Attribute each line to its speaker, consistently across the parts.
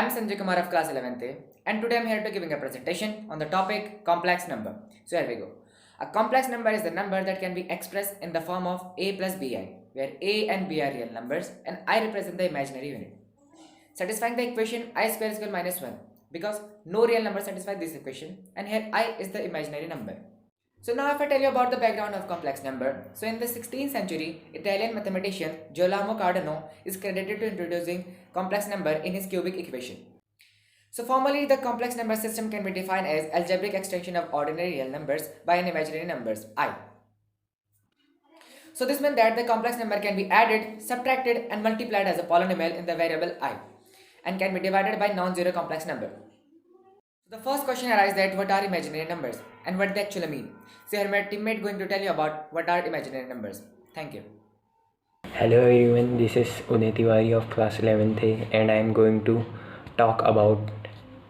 Speaker 1: am Sanjay Kumar of class 11th A, and today I am here to giving a presentation on the topic complex number. So here we go. A complex number is the number that can be expressed in the form of a plus bi, where a and b are real numbers and I represent the imaginary unit, satisfying the equation I square is equal minus 1, because no real number satisfies this equation and here I is the imaginary number. So now if I tell you about the background of complex number, so in the 16th century, Italian mathematician Girolamo Cardano is credited to introducing complex number in his cubic equation. So formally, the complex number system can be defined as algebraic extension of ordinary real numbers by an imaginary numbers I. So this means that the complex number can be added, subtracted and multiplied as a polynomial in the variable I and can be divided by non-zero complex number. The first question arises that what are imaginary numbers and what they actually mean. So here my teammate going to tell you about what are imaginary numbers. Thank you.
Speaker 2: Hello everyone, this is Uday Tiwari of class 11th A and I am going to talk about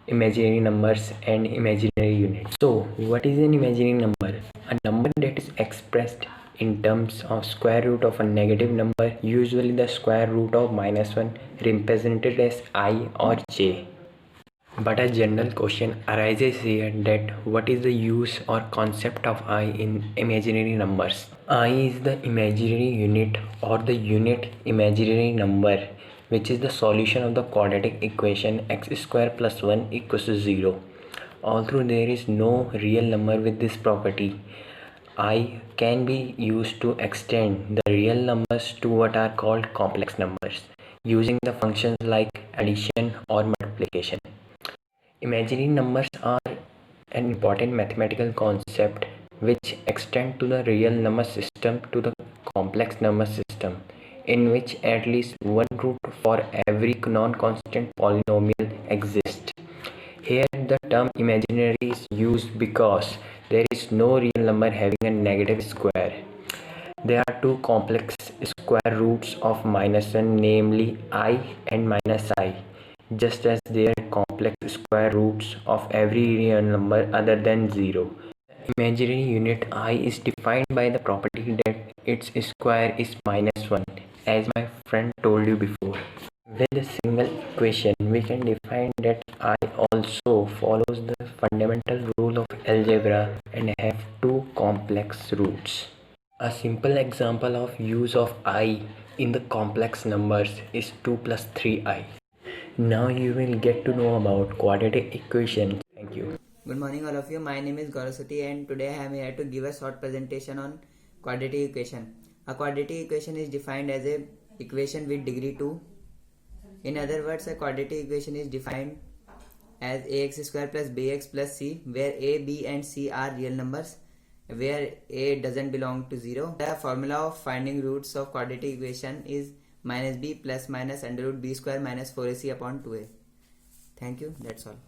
Speaker 2: imaginary numbers and imaginary units. So what is an imaginary number? A number that is expressed in terms of square root of a negative number, usually the square root of -1, represented as I or j. But a general question arises here that what is the use or concept of I in imaginary numbers? I is the imaginary unit or the unit imaginary number, which is the solution of the quadratic equation x square plus 1 equals to 0. Although there is no real number with this property, I can be used to extend the real numbers to what are called complex numbers using the functions like addition or multiplication. Imaginary numbers are an important mathematical concept which extend to the real number system to the complex number system, in which at least one root for every non-constant polynomial exists. Here the term imaginary is used because there is no real number having a negative square. There are two complex square roots of -1, namely I and -I, just as there are complex square roots of every real number other than 0. The imaginary unit I is defined by the property that its square is -1, as my friend told you before. With a single equation, we can define that I also follows the fundamental rule of algebra and have two complex roots. A simple example of use of I in the complex numbers is 2 plus 3i. Now you will get to know about quadratic equations. Thank you.
Speaker 3: Good morning all of you. My name is Gaurasati and today I am here to give a short presentation on quadratic equation. A quadratic equation is defined as a equation with degree 2. In other words, a quadratic equation is defined as ax square plus bx plus c, where a, b and c are real numbers, where a doesn't belong to 0. The formula of finding roots of quadratic equation is minus b plus minus under root b square minus 4ac upon 2a. Thank you. That's all.